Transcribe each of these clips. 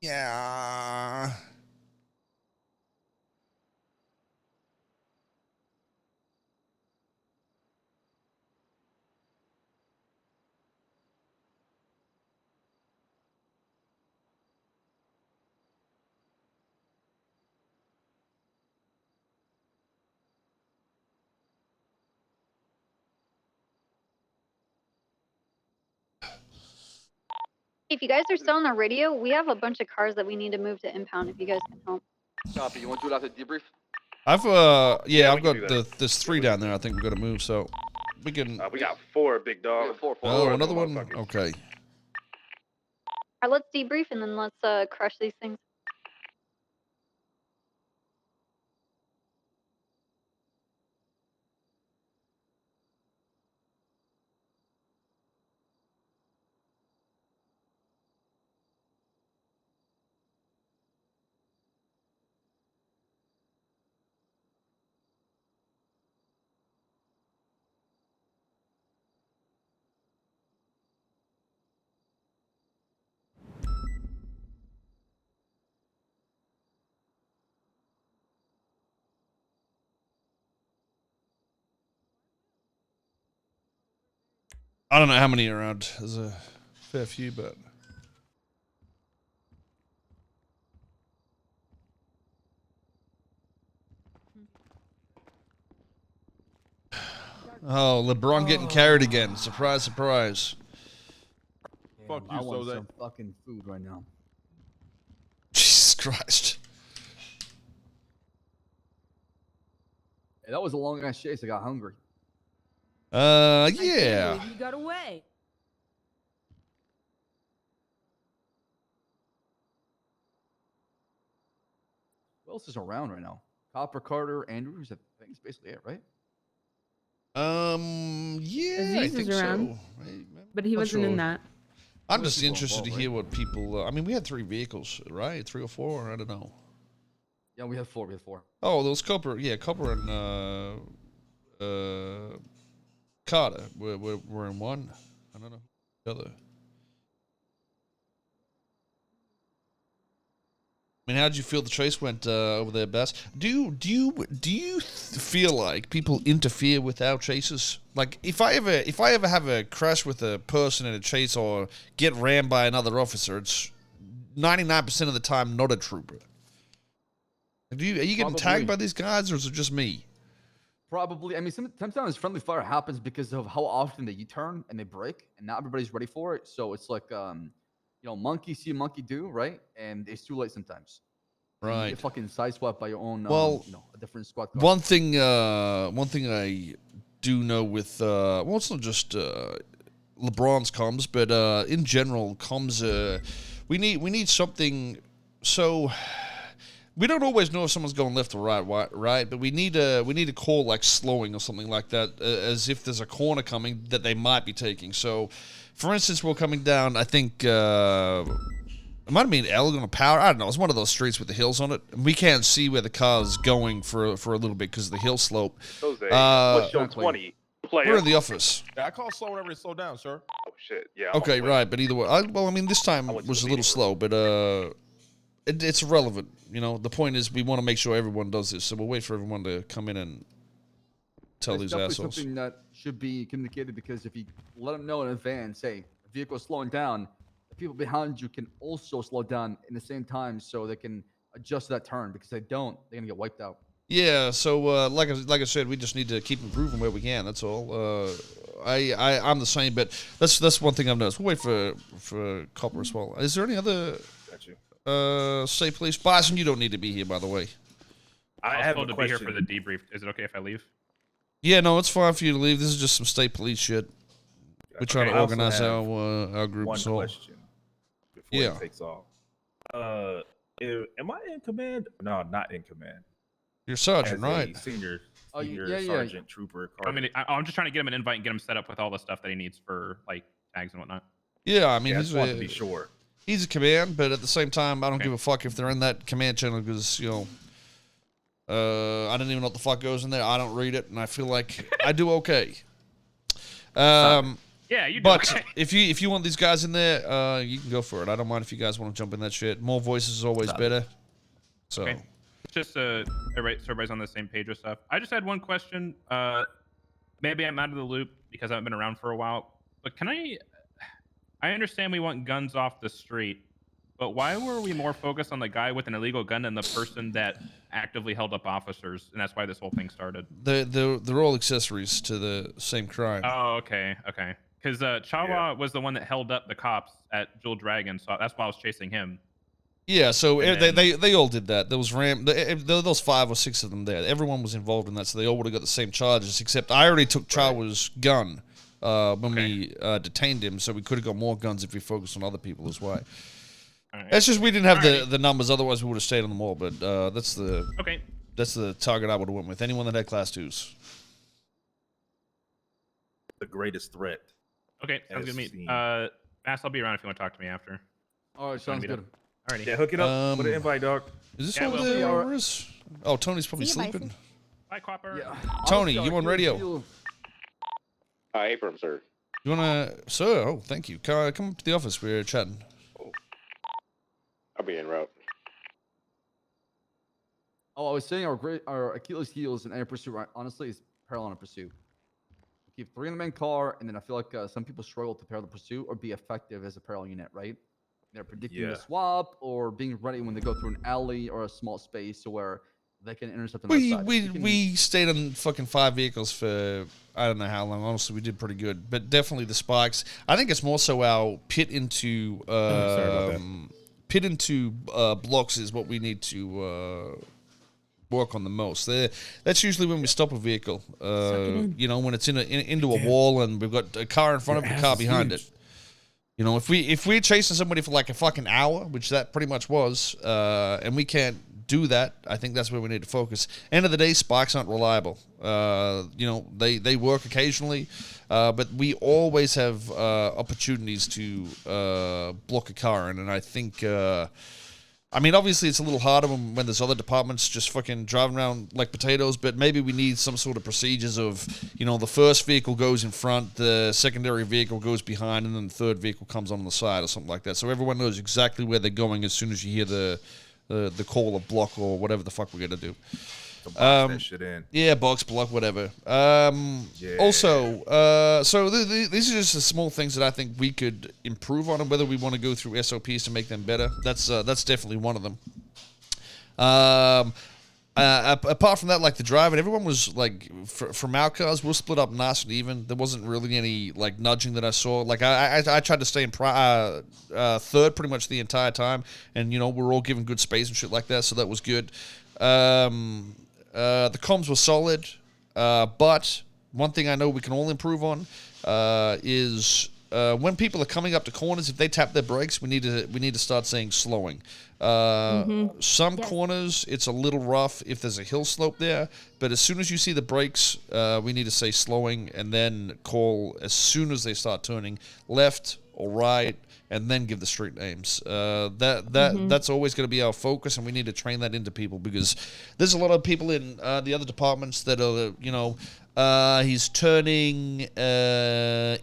Yeah. If you guys are still on the radio, we have a bunch of cars that we need to move to impound if you guys can help. Copy. You want to do it after debrief? I've I've got there's 3 down there. I think we got to move, so we can. We got 4, big dog. Yeah, four. Oh, another one. Okay. All right, let's debrief and then let's crush these things. I don't know how many are around. There's a fair few, but. Oh, LeBron getting carried again. Surprise, surprise. Fuck you, I want Jose. some fucking food right now. Jesus Christ. Hey, that was a long ass chase. I got hungry. Yeah. You got away. Who else is around right now? Copper, Carter, Andrews. I think it's basically it, right? Yeah, I Aziz think is around, so. but he Not wasn't in sure. that. I'm Most just people interested to involved, hear right? what people. I mean, we had 3 vehicles, right? 3 or 4. I don't know. Yeah, we had 4. We had 4. Oh, those Copper. Yeah, Copper and Carter. We're in one. I don't know the other. I mean, how did you feel the chase went over there, Bass? Do you feel like people interfere with our chases? Like, if I ever have a crash with a person in a chase or get rammed by another officer, it's 99% of the time not a trooper. Are you getting tagged by these guys, or is it just me? Probably. I mean, sometimes friendly fire happens because of how often they U-turn and they break, and not everybody's ready for it. So it's like, monkey see, monkey do, right? And it's too late sometimes. And you Right. get fucking sideswept by your own, Well, a different squad car. One thing I do know with well, it's not just LeBron's comms, but in general comms. We need something. So we don't always know if someone's going left or right. But we need a call like slowing or something like that, as if there's a corner coming that they might be taking. So, for instance, we're coming down. I think. It might have been Elgin or Power. I don't know. It's one of those streets with the hills on it. And we can't see where the car's going for a little bit because of the hill slope. Jose, what's your exactly. 20, player? We're in the office. Yeah, I call slow whenever it's slow down, sir. Oh, shit. Yeah. Okay, right. But either way, well, I mean, this time I went to was the a little meeting slow, but it's irrelevant. You know, the point is we want to make sure everyone does this, so we'll wait for everyone to come in and tell It's these definitely assholes. something that should be communicated, because if you let them know in advance, hey, the vehicle's slowing down, the people behind you can also slow down in the same time, so they can adjust that turn. Because if they don't, they're gonna get wiped out. Yeah, so like I said, we just need to keep improving where we can. That's all. I'm the same, but that's one thing I've noticed. We'll wait for Copper as well. Is there any other Got you. state police? Bison, you don't need to be here, by the way. I have to be here for the debrief. Is it okay if I leave? Yeah, no, it's fine for you to leave. This is just some state police shit. We're trying Okay, to I also organize have our group. One So question before Yeah. it takes off. Am I in command? No, not in command. you're sergeant, As a right? Senior yeah. sergeant trooper. I mean, I'm just trying to get him an invite and get him set up with all the stuff that he needs for like tags and whatnot. Yeah, I mean, I he's just want to be sure. he's a command, but at the same time, I don't Okay. give a fuck if they're in that command channel because I don't even know what the fuck goes in there. I don't read it, and I feel like I do okay. Yeah, you do. But Okay. if you want these guys in there, you can go for it. I don't mind if you guys want to jump in that shit. More voices is always better. So Okay. It's just so everybody's on the same page with stuff. I just had one question. Maybe I'm out of the loop because I haven't been around for a while. But I understand we want guns off the street, but why were we more focused on the guy with an illegal gun than the person that actively held up officers? And that's why this whole thing started. they're all accessories to the same crime. Oh, okay. Because Chawa was the one that held up the cops at Jewel Dragon, so that's why I was chasing him. Yeah, so And they all did that. There was those 5 or 6 of them there. Everyone was involved in that, so they all would have got the same charges. Except I already took Chawa's gun when we detained him, so we could have got more guns if we focused on other people as well. Right. It's just we didn't have the numbers. Otherwise, we would have stayed on them all. But that's the target I would have went with. Anyone that had class 2s. The greatest threat. Okay, sounds good to As me. seen. Mass, I'll be around if you want to talk to me after. All right, sounds good. Alrighty. Yeah, hook it up with an invite, dog. Is this Yeah, over we'll there? see. Or is... Oh, Tony's probably See you, Bison. sleeping. Bye, Copper. Yeah. Tony, Honestly, you on I radio? feel- Abram, sir. You wanna, sir? Oh, thank you. Come up to the office. We're chatting. I'll be en route. Oh, I was saying our Achilles heels in air pursuit, right, honestly, is parallel pursuit. We keep 3 in the main car, and then I feel like some people struggle to pair the pursuit or be effective as a parallel unit, right? They're predicting the swap or being ready when they go through an alley or a small space where they can intercept on that side. We stayed on fucking 5 vehicles for I don't know how long. Honestly, we did pretty good, but definitely the spikes. I think it's more so our pit into blocks is what we need to work on the most. That's usually when we stop a vehicle. You know, when it's into a wall and we've got a car in front of it, a car behind it. You know, if we're chasing somebody for like a fucking hour, which that pretty much was, and we can't do that, I think that's where we need to focus. End of the day, spikes aren't reliable. You know, they work occasionally, but we always have opportunities to block a car in, and I think. I mean, obviously, it's a little harder when there's other departments just fucking driving around like potatoes, but maybe we need some sort of procedures of, you know, the first vehicle goes in front, the secondary vehicle goes behind, and then the third vehicle comes on the side or something like that. So everyone knows exactly where they're going as soon as you hear the call of block or whatever the fuck we're going to do. So box that shit in. Yeah, box, block, whatever. Also, so these are just the small things that I think we could improve on, and whether we want to go through SOPs to make them better. That's definitely one of them. Apart from that, like the driving, everyone was like, from our cars, we'll split up nice and even. There wasn't really any like nudging that I saw. Like I tried to stay in third pretty much the entire time, and you know we're all given good space and shit like that, so that was good. The comms were solid, but one thing I know we can all improve on is when people are coming up to corners, if they tap their brakes, we need to start saying slowing. Some corners it's a little rough if there's a hill slope there, but as soon as you see the brakes, we need to say slowing and then call as soon as they start turning left or right. And then give the street names. That's always going to be our focus, and we need to train that into people because there's a lot of people in the other departments that are, you know, he's turning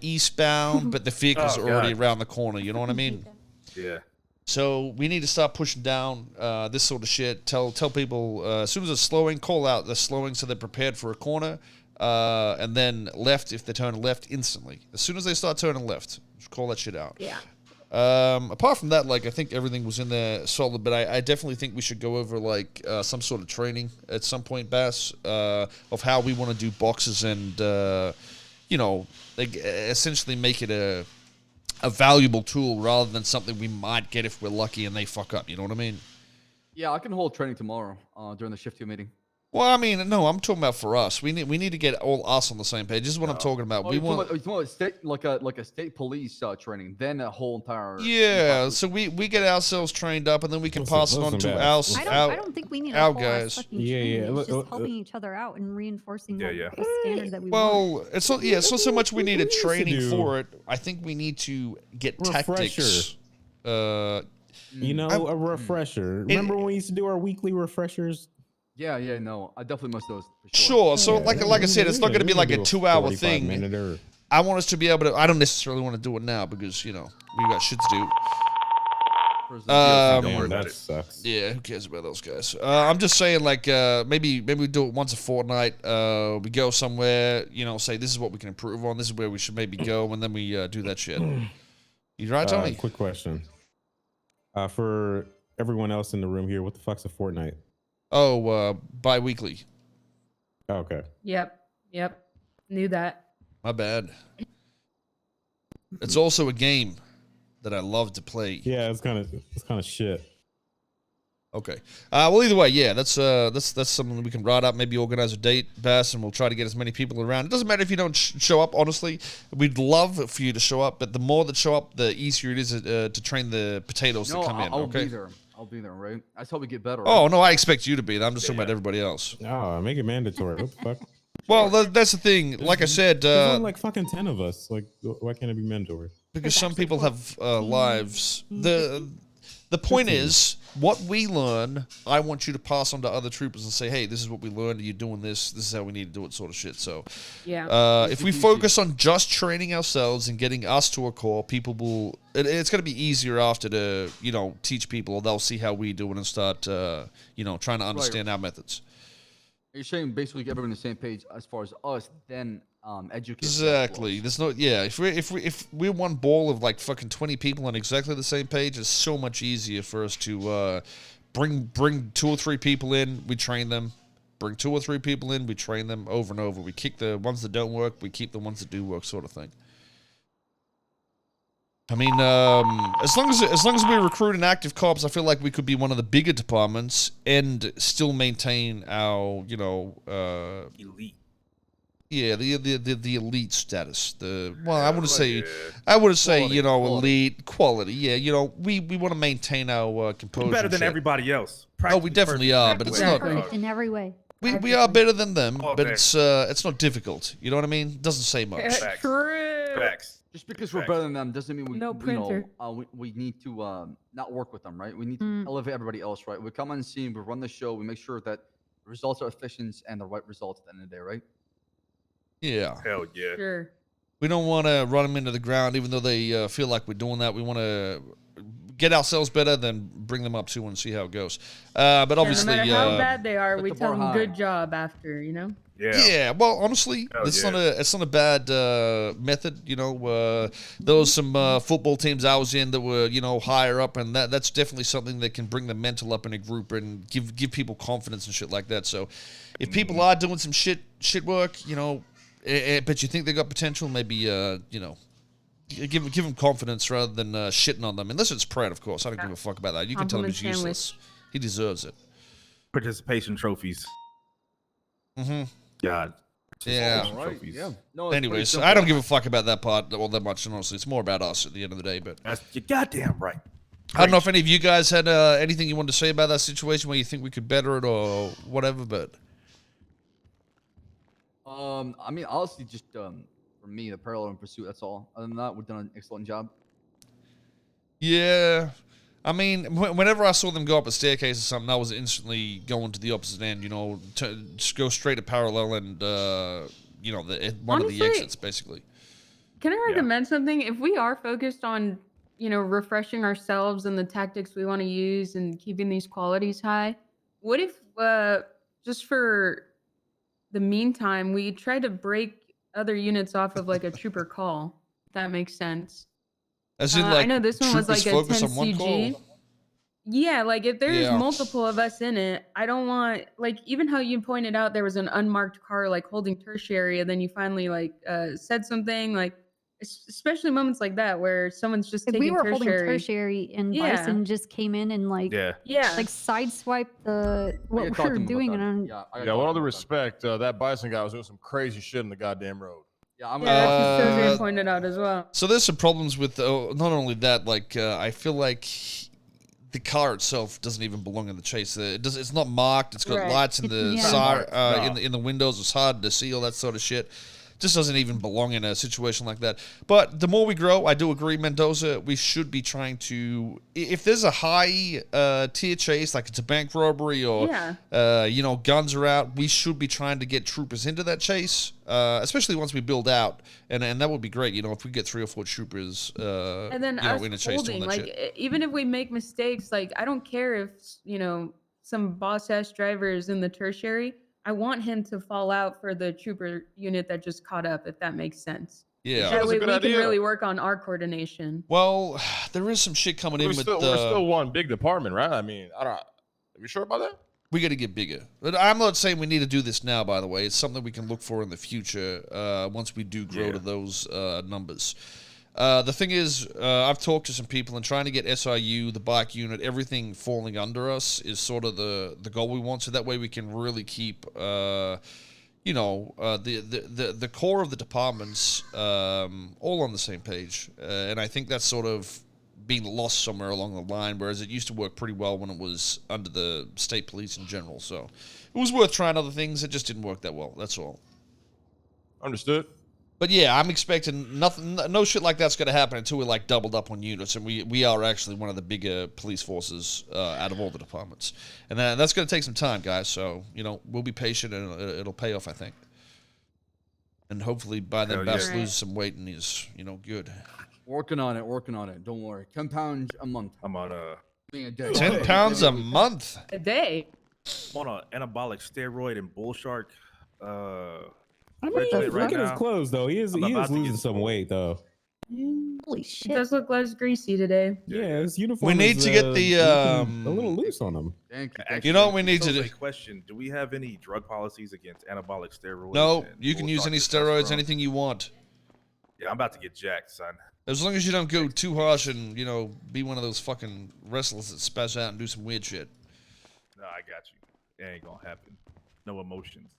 eastbound, but the vehicles are already around the corner. You know what I mean? Yeah. So we need to start pushing down this sort of shit. Tell people as soon as it's slowing, call out the slowing so they're prepared for a corner, and then left if they turn left instantly. As soon as they start turning left, just call that shit out. Yeah. Apart from that, like I think everything was in there solid, but I definitely think we should go over like some sort of training at some point, Bass, of how we want to do boxes and you know, like essentially make it a valuable tool rather than something we might get if we're lucky and they fuck up. You know what I mean? Yeah, I can hold training tomorrow during the shift 2 meeting. Well, I mean, no, I'm talking about for us. We need to get all us on the same page. This is what I'm talking about. Oh, We want state, like a state police training, then a whole entire. yeah. So we get ourselves trained up, and then we can pass it on to our I don't think we need a our whole guys. fucking Yeah, training. yeah. It's just helping each other out and reinforcing the standard that we want. Well, it's not. Yeah, it's not so much we need a used to training do. for it. I think we need to get tactics. You know, a refresher. Remember when we used to do our weekly refreshers? Yeah, no, I definitely must those. For Sure. So, Yeah, like I said, it's not going to be like a 2-hour 45 thing. minute or I want us to be able to. I don't necessarily want to do it now because we got shit to do. Damn, that sucks. Yeah, who cares about those guys? I'm just saying, like, maybe we do it once a fortnight. We go somewhere, say this is what we can improve on. This is where we should maybe go, and then we do that shit. You right, Tony? Quick question. For everyone else in the room here, what the fuck's a fortnight? Oh, bi-weekly. Okay. Yep. Knew that. My bad. It's also a game that I love to play. Yeah, it's kind of shit. Okay. Well, either way, yeah, that's something we can write up. Maybe organize a date, Bass, and we'll try to get as many people around. It doesn't matter if you don't show up. Honestly, we'd love for you to show up, but the more that show up, the easier it is to train the potatoes to come in. Okay. I'll be there, right? That's how we get better. Oh no, I expect you to be there. I'm just talking about everybody else. Oh, make it mandatory. What the fuck? Well, that's the thing. Like I said, there's only like fucking 10 of us. Like, why can't it be mandatory? Because some people have lives. The point is, what we learn, I want you to pass on to other troopers and say, hey, this is what we learned. You're doing this. This is how we need to do it, sort of shit. So, if we focus on just training ourselves and getting us to a core, people will. It's going to be easier after to teach people. They'll see how we do it and start trying to understand our methods. You're saying basically get everyone on the same page as far as us, then educate. Exactly. There's no If we're one ball of like fucking 20 people on exactly the same page, it's so much easier for us to bring 2 or 3 people in. We train them. Bring 2 or 3 people in. We train them over and over. We kick the ones that don't work. We keep the ones that do work, sort of thing. I mean, as long as we recruit an active cops, I feel like we could be one of the bigger departments and still maintain our, elite. Yeah, the elite status. I wouldn't say elite quality. Yeah, we want to maintain our composure. We're better than everybody else. We definitely are, but it's not in every way. We are better than them, but it's not difficult. You know what I mean? It doesn't say much. Facts. Just because we're better than them doesn't mean we we need to not work with them, right? We need to elevate everybody else, right? We come on scene, we run the show, we make sure that the results are efficient and the right results at the end of the day, right? Yeah. Hell yeah. Sure. We don't want to run them into the ground, even though they feel like we're doing that. We want to get ourselves better, then bring them up too and see how it goes. But obviously, no matter how bad they are, we tell them good job after, Yeah. Well, honestly, it's not a bad method. There was some football teams I was in that were higher up, and that's definitely something that can bring the mental up in a group and give people confidence and shit like that. So, if people are doing some shit work, but you think they got potential, maybe give them confidence rather than shitting on them. Unless it's Pratt, of course. I don't give a fuck about that. You can tell him he's useless. He deserves it. Participation trophies. Mm-hmm. God. Yeah. Right. Yeah. No, anyways, I don't give a fuck about that part all that much, honestly. It's more about us at the end of the day. But that's you're goddamn right. I don't know if any of you guys had anything you wanted to say about that situation where you think we could better it or whatever, but... I mean, honestly, just for me, the parallel and pursuit. That's all. Other than that, we've done an excellent job. Yeah, I mean, whenever I saw them go up a staircase or something, I was instantly going to the opposite end. Just go straight to parallel and one of the exits, basically. Can I recommend something? If we are focused on refreshing ourselves and the tactics we want to use and keeping these qualities high, what if just for the meantime, we try to break other units off of like a trooper call. If that makes sense. As in, like, I know this one was like a 10 CG. Call? Yeah, like if there's multiple of us in it, I don't want even how you pointed out there was an unmarked car like holding tertiary, and then you finally said something especially moments like that where someone's just taking we were tertiary. holding tertiary and Bison just came in and sideswiped what we were doing. And with all due respect, that Bison guy was doing some crazy shit in the goddamn road. Yeah, that's what pointed out as well. So there's some problems with not only that. I feel like the car itself doesn't even belong in the chase. It's not marked. It's got lights in the side, in the windows. It's hard to see all that sort of shit. just doesn't even belong in a situation like that. But the more we grow, I do agree, Mendoza, we should be trying to, if there's a high tier chase, like it's a bank robbery or, you know, guns are out, we should be trying to get troopers into that chase, especially once we build out. And that would be great, you know, if we get 3 or 4 troopers, and then you know, in a chase doing that like, shit. Even if we make mistakes, like, I don't care if, you know, some boss-ass driver is in the tertiary. I want him to fall out for the trooper unit that just caught up, if that makes sense. Yeah, that way we can really work on our coordination. Well, there is some shit coming in with we're still one big department, right? I mean, are you sure about that? We got to get bigger. But I'm not saying we need to do this now, by the way. It's something we can look for in the future once we do grow to those numbers. The thing is, I've talked to some people, and trying to get SIU, the bike unit, everything falling under us is sort of the goal we want. So that way we can really keep, you know, the core of the departments all on the same page. And I think that's sort of being lost somewhere along the line, whereas it used to work pretty well when it was under the state police in general. So it was worth trying other things. It just didn't work that well. That's all. Understood. But yeah, I'm expecting no shit like that's going to happen until we're like doubled up on units, and we are actually one of the bigger police forces out of all the departments, and that's going to take some time, guys. So you know, we'll be patient, and it'll pay off, I think. And hopefully by then, Bass loses some weight and he's, you know, good. Working on it. Don't worry. 10 pounds a month. I'm on a day. 10 pounds a month. A day. I'm on an anabolic steroid and bull shark. I mean, look at his clothes though. He is losing some weight though. Holy shit! It does look less greasy today. Yeah, his uniform. We need to get the a little loose on him. You know what we need to do? Question: do we have any drug policies against anabolic steroids? No, you can use any steroids, anything you want. Yeah, I'm about to get jacked, son. As long as you don't go too harsh and, you know, be one of those fucking wrestlers that spaz out and do some weird shit. No, I got you. It ain't gonna happen. No emotions.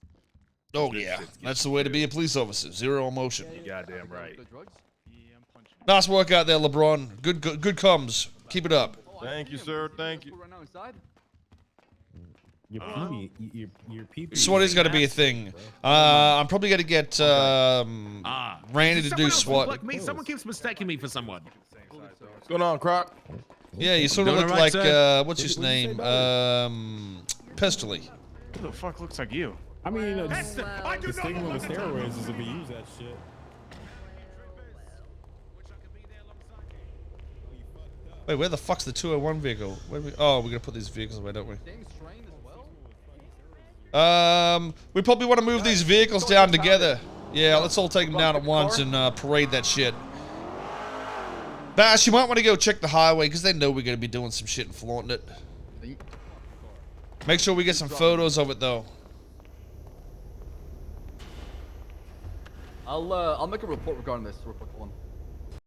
Oh yeah, that's the way to be a police officer. Zero emotion. You goddamn right. Nice work out there, LeBron. Good comms. Keep it up. Thank you, sir. Thank you. Your PB. SWAT's got to be a thing. I'm probably going to get Randy to do SWAT. Someone keeps mistaking me for someone. What's going on, Croc? Yeah, you sort of look like, what's his name? Pestily. Who the fuck looks like you? I mean, the stigma with steroids is if you use that shit. Wait, where the fuck's the 201 vehicle? Where we, oh, we're going to put these vehicles away, don't we? We probably want to move these vehicles down together. Yeah, let's all take them down at once and parade that shit. Bash, you might want to go check the highway because they know we're going to be doing some shit and flaunting it. Make sure we get some photos of it, though. I'll make a report regarding this real quick one.